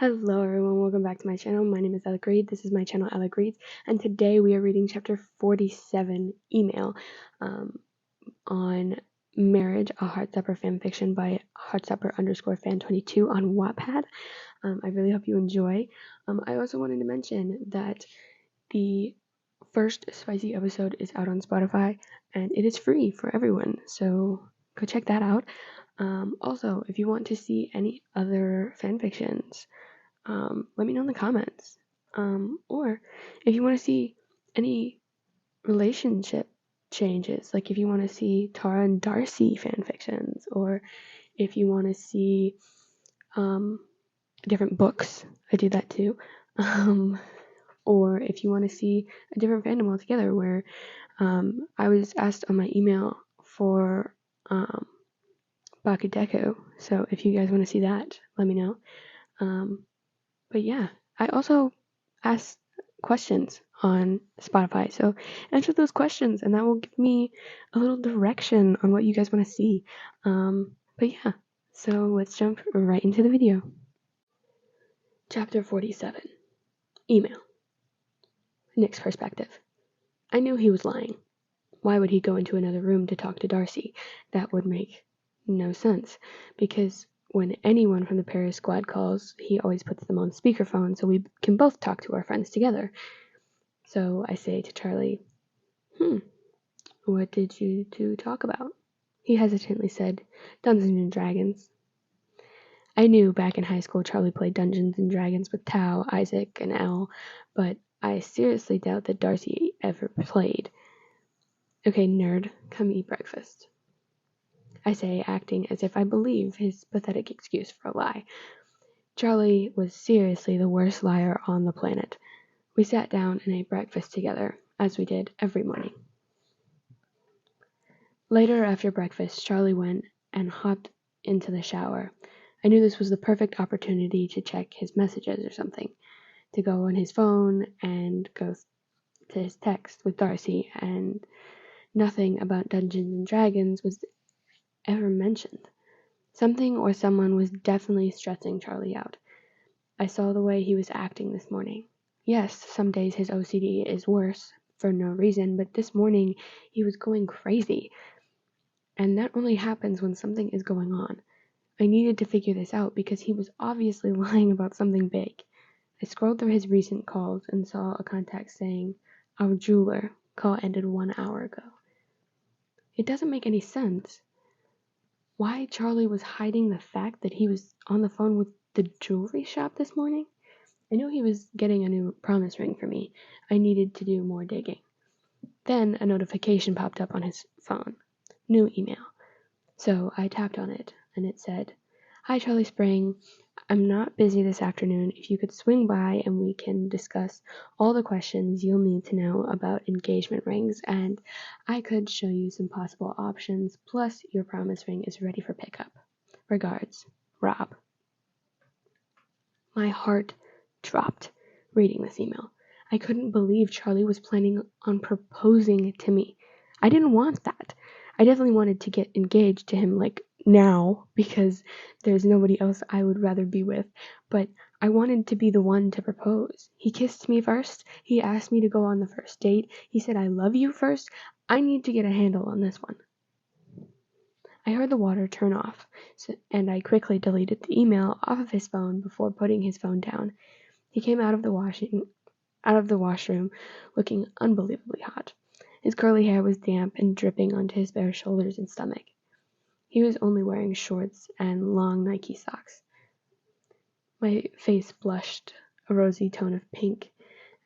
Hello everyone, welcome back to my channel. My name is Alec Reed. This is my channel Alec Reads, and today we are reading chapter 47, Email, on Marriage, a Heartstopper fanfiction by heartstopper_fan22 on Wattpad. I really hope you enjoy. I also wanted to mention that the first spicy episode is out on Spotify and it is free for everyone, so go check that out. Also, if you want to see any other fanfictions, let me know in the comments. Or if you want to see any relationship changes, like if you want to see Tara and Darcy fanfictions, or if you want to see different books, I do that too. Or if you want to see a different fandom altogether, where I was asked on my email for Bakudeko, so if you guys want to see that, let me know. But yeah, I also ask questions on Spotify, so answer those questions and that will give me a little direction on what you guys want to see. But yeah, so let's jump right into the video. Chapter 47, Email. Nick's perspective. I knew he was lying. Why would he go into another room to talk to Darcy? That would make no sense, because when anyone from the Paris squad calls, he always puts them on speakerphone so we can both talk to our friends together. So I say to Charlie, what did you two talk about? He hesitantly said, Dungeons and Dragons. I knew back in high school Charlie played Dungeons and Dragons with Tao, Isaac, and Elle, but I seriously doubt that Darcy ever played. Okay, nerd, come eat breakfast, I say, acting as if I believe his pathetic excuse for a lie. Charlie was seriously the worst liar on the planet. We sat down and ate breakfast together, as we did every morning. Later, after breakfast, Charlie went and hopped into the shower. I knew this was the perfect opportunity to check his messages or something, to go on his phone and go to his text with Darcy, and nothing about Dungeons and Dragons was ever mentioned. Something or someone was definitely stressing Charlie out. I saw the way he was acting this morning. Yes, some days his OCD is worse for no reason, but this morning he was going crazy. And that only happens when something is going on. I needed to figure this out because he was obviously lying about something big. I scrolled through his recent calls and saw a contact saying, "Our jeweler, call ended 1 hour ago." It doesn't make any sense. Why Charlie was hiding the fact that he was on the phone with the jewelry shop this morning? I knew he was getting a new promise ring for me. I needed to do more digging. Then a notification popped up on his phone. New email. So I tapped on it, and it said, "Hi Charlie Spring, I'm not busy this afternoon. If you could swing by and we can discuss all the questions you'll need to know about engagement rings, and I could show you some possible options, plus your promise ring is ready for pickup. Regards, Rob." My heart dropped reading this email. I couldn't believe Charlie was planning on proposing to me. I didn't want that. I definitely wanted to get engaged to him, like, now, because there's nobody else I would rather be with, but I wanted to be the one to propose. He kissed me first. He asked me to go on the first date. He said, "I love you" first. I need to get a handle on this one. I heard the water turn off, and I quickly deleted the email off of his phone before putting his phone down. He came out of the washroom looking unbelievably hot. His curly hair was damp and dripping onto his bare shoulders and stomach. He was only wearing shorts and long Nike socks. My face blushed a rosy tone of pink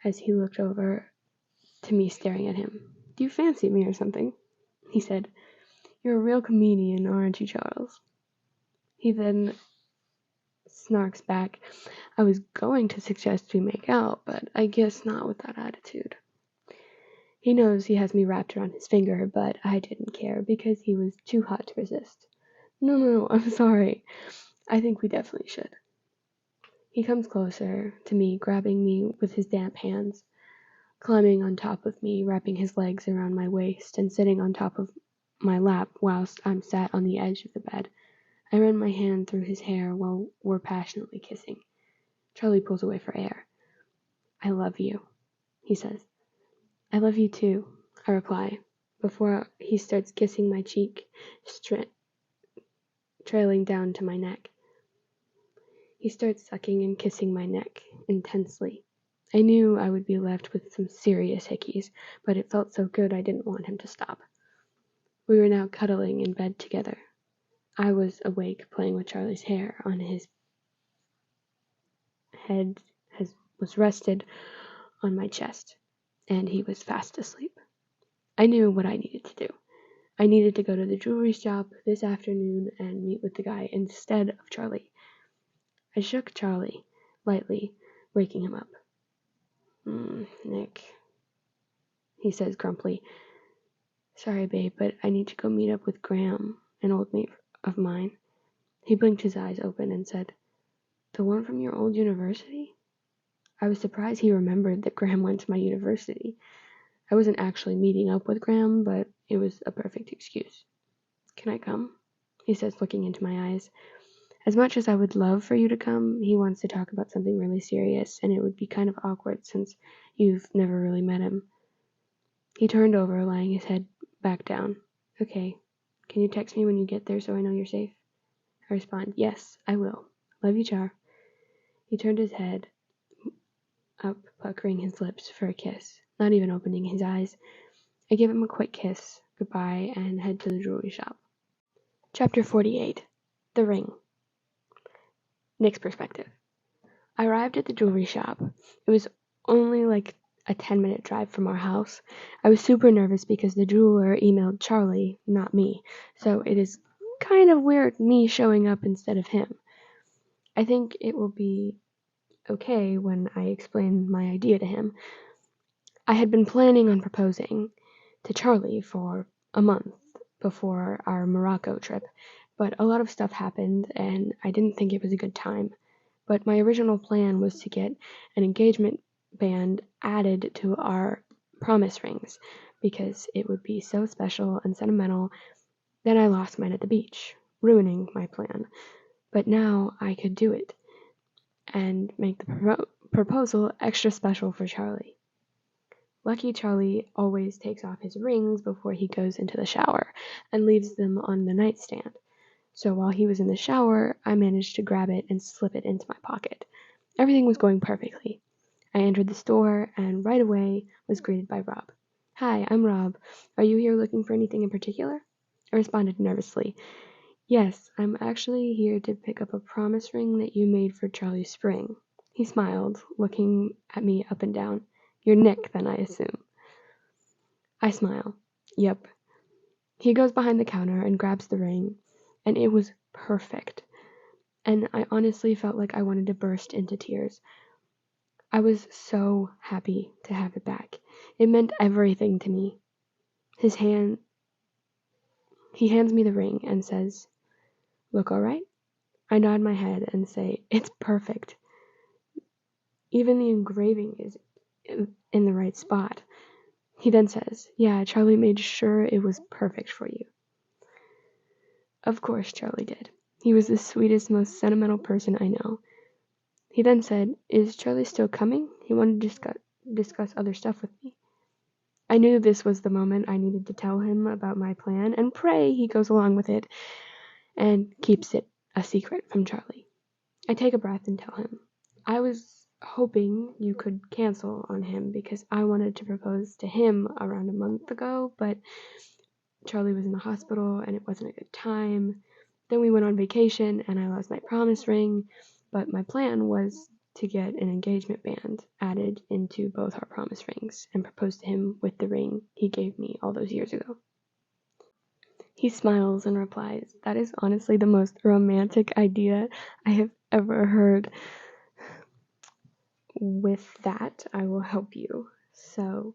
as he looked over to me staring at him. "Do you fancy me or something?" he said. "You're a real comedian, aren't you, Charles?" He then snarks back, "I was going to suggest we make out, but I guess not with that attitude." He knows he has me wrapped around his finger, but I didn't care because he was too hot to resist. No, I'm sorry. I think we definitely should." He comes closer to me, grabbing me with his damp hands, climbing on top of me, wrapping his legs around my waist, and sitting on top of my lap whilst I'm sat on the edge of the bed. I ran my hand through his hair while we're passionately kissing. Charlie pulls away for air. I love you, he says. I love you too, I reply, before he starts kissing my cheek, trailing down to my neck. He starts sucking and kissing my neck intensely. I knew I would be left with some serious hickeys, but it felt so good I didn't want him to stop. We were now cuddling in bed together. I was awake, playing with Charlie's hair on his head was rested on my chest, and he was fast asleep. I knew what I needed to do. I needed to go to the jewelry shop this afternoon and meet with the guy instead of Charlie. I shook Charlie lightly, waking him up. Nick, he says grumpily. Sorry, babe, but I need to go meet up with Graham, an old mate of mine. He blinked his eyes open and said, The one from your old university? I was surprised he remembered that Graham went to my university. I wasn't actually meeting up with Graham, but it was a perfect excuse. Can I come? He says, looking into my eyes. As much as I would love for you to come, he wants to talk about something really serious, and it would be kind of awkward since you've never really met him. He turned over, laying his head back down. Okay. Can you text me when you get there so I know you're safe? I respond, Yes, I will. Love you, Char. He turned his head up, puckering his lips for a kiss, not even opening his eyes. I give him a quick kiss, goodbye, and head to the jewelry shop. Chapter 48. The Ring. Nick's perspective. I arrived at the jewelry shop. It was only like a 10-minute drive from our house. I was super nervous because the jeweler emailed Charlie, not me, so it is kind of weird me showing up instead of him. I think it will be okay when I explain my idea to him. I had been planning on proposing to Charlie for a month before our Morocco trip, but a lot of stuff happened and I didn't think it was a good time. But my original plan was to get an engagement band added to our promise rings because it would be so special and sentimental. Then I lost mine at the beach, ruining my plan. But now I could do it and make the proposal extra special for Charlie. Lucky Charlie always takes off his rings before he goes into the shower and leaves them on the nightstand. So while he was in the shower, I managed to grab it and slip it into my pocket. Everything was going perfectly. I entered the store and right away was greeted by Rob. Hi, I'm Rob. Are you here looking for anything in particular? I responded nervously. Yes, I'm actually here to pick up a promise ring that you made for Charlie Spring. He smiled, looking at me up and down. You're Nick, then, I assume. I smile. Yep. He goes behind the counter and grabs the ring, and it was perfect. And I honestly felt like I wanted to burst into tears. I was so happy to have it back. It meant everything to me. He hands me the ring and says, Look all right? I nod my head and say, It's perfect. Even the engraving is in the right spot. He then says, Yeah, Charlie made sure it was perfect for you. Of course Charlie did. He was the sweetest, most sentimental person I know. He then said, Is Charlie still coming? He wanted to discuss other stuff with me. I knew this was the moment I needed to tell him about my plan and pray he goes along with it and keeps it a secret from Charlie. I take a breath and tell him, I was hoping you could cancel on him because I wanted to propose to him around a month ago, but Charlie was in the hospital and it wasn't a good time. Then we went on vacation and I lost my promise ring, but my plan was to get an engagement band added into both our promise rings and propose to him with the ring he gave me all those years ago. He smiles and replies, That is honestly the most romantic idea I have ever heard. With that, I will help you. So,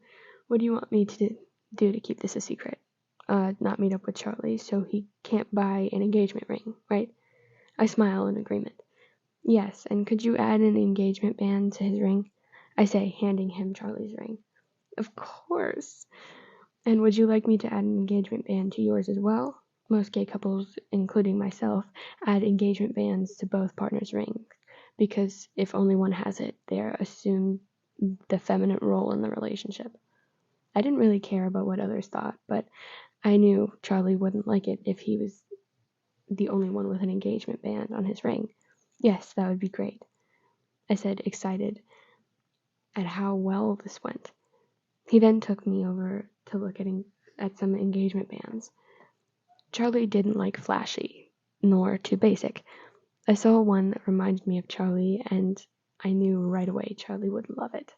what do you want me to do to keep this a secret? Not meet up with Charlie so he can't buy an engagement ring, right? I smile in agreement. Yes, and could you add an engagement band to his ring? I say, handing him Charlie's ring. Of course. And would you like me to add an engagement band to yours as well? Most gay couples, including myself, add engagement bands to both partners' rings because if only one has it, they're assumed the feminine role in the relationship. I didn't really care about what others thought, but I knew Charlie wouldn't like it if he was the only one with an engagement band on his ring. Yes, that would be great, I said, excited at how well this went. He then took me over to look at some engagement bands. Charlie didn't like flashy, nor too basic. I saw one that reminded me of Charlie, and I knew right away Charlie would love it.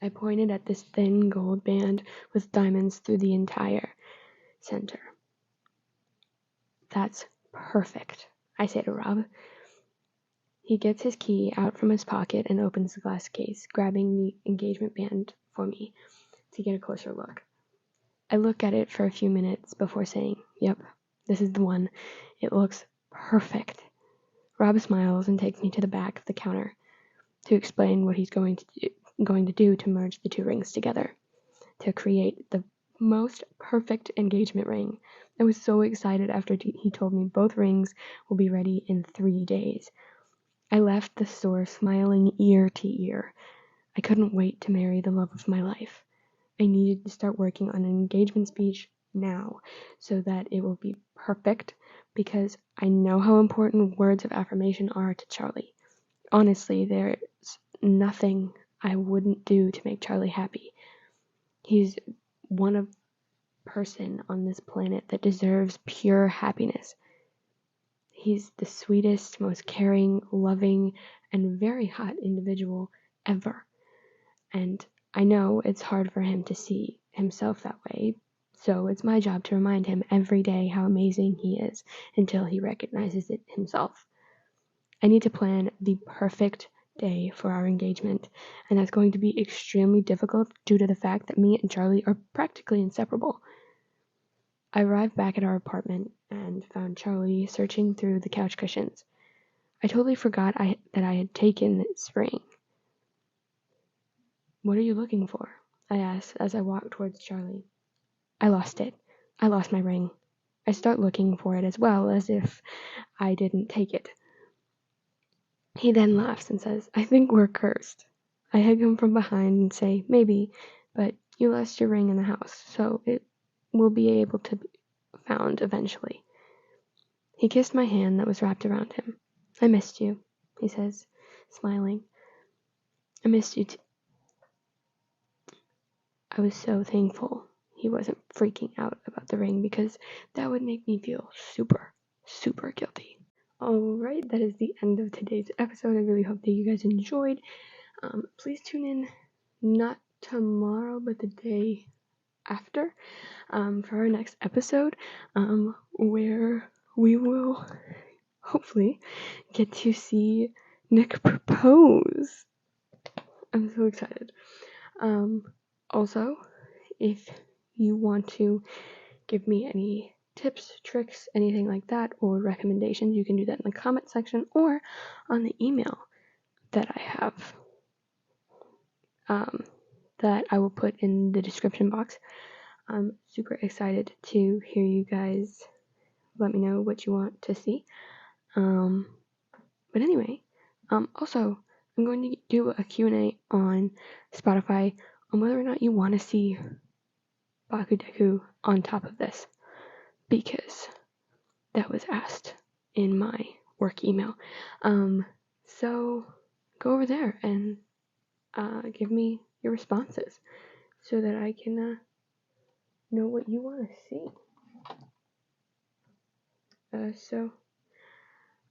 I pointed at this thin gold band with diamonds through the entire center. That's perfect, I say to Rob. He gets his key out from his pocket and opens the glass case, grabbing the engagement band for me to get a closer look. I look at it for a few minutes before saying, "Yep, this is the one. It looks perfect." Rob smiles and takes me to the back of the counter to explain what he's going to do to merge the two rings together, to create the most perfect engagement ring. I was so excited after he told me both rings will be ready in 3 days. I left the store smiling ear to ear. I couldn't wait to marry the love of my life. I needed to start working on an engagement speech now so that it will be perfect, because I know how important words of affirmation are to Charlie. Honestly, there's nothing I wouldn't do to make Charlie happy. He's one of person on this planet that deserves pure happiness. He's the sweetest, most caring, loving, and very hot individual ever. And I know it's hard for him to see himself that way, so it's my job to remind him every day how amazing he is until he recognizes it himself. I need to plan the perfect day for our engagement, and that's going to be extremely difficult due to the fact that me and Charlie are practically inseparable. I arrived back at our apartment and found Charlie searching through the couch cushions. I totally forgot that I had taken this ring. "What are you looking for?" I asked as I walked towards Charlie. "I lost it. I lost my ring." I start looking for it as well, as if I didn't take it. He then laughs and says, "I think we're cursed." I hug him from behind and say, "Maybe, but you lost your ring in the house, so it will be able to be found eventually." He kissed my hand that was wrapped around him. "I missed you," he says, smiling. "I missed you too." I was so thankful he wasn't freaking out about the ring, because that would make me feel super, super guilty. Alright, that is the end of today's episode. I really hope that you guys enjoyed. Please tune in, not tomorrow, but the day after, for our next episode, where we will hopefully get to see Nick propose. I'm so excited. Also, if you want to give me any tips, tricks, anything like that, or recommendations, you can do that in the comment section or on the email that I have, that I will put in the description box. I'm super excited to hear you guys let me know what you want to see. But anyway, also, I'm going to do a Q&A on Spotify on whether or not you want to see Bakudeku on top of this, because that was asked in my work email. So go over there and give me your responses so that I can know what you want to see. So,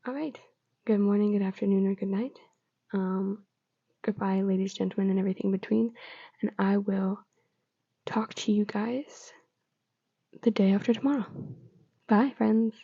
alright. Good morning, good afternoon, or good night. Goodbye, ladies, gentlemen, and everything in between. And I will talk to you guys the day after tomorrow. Bye, friends.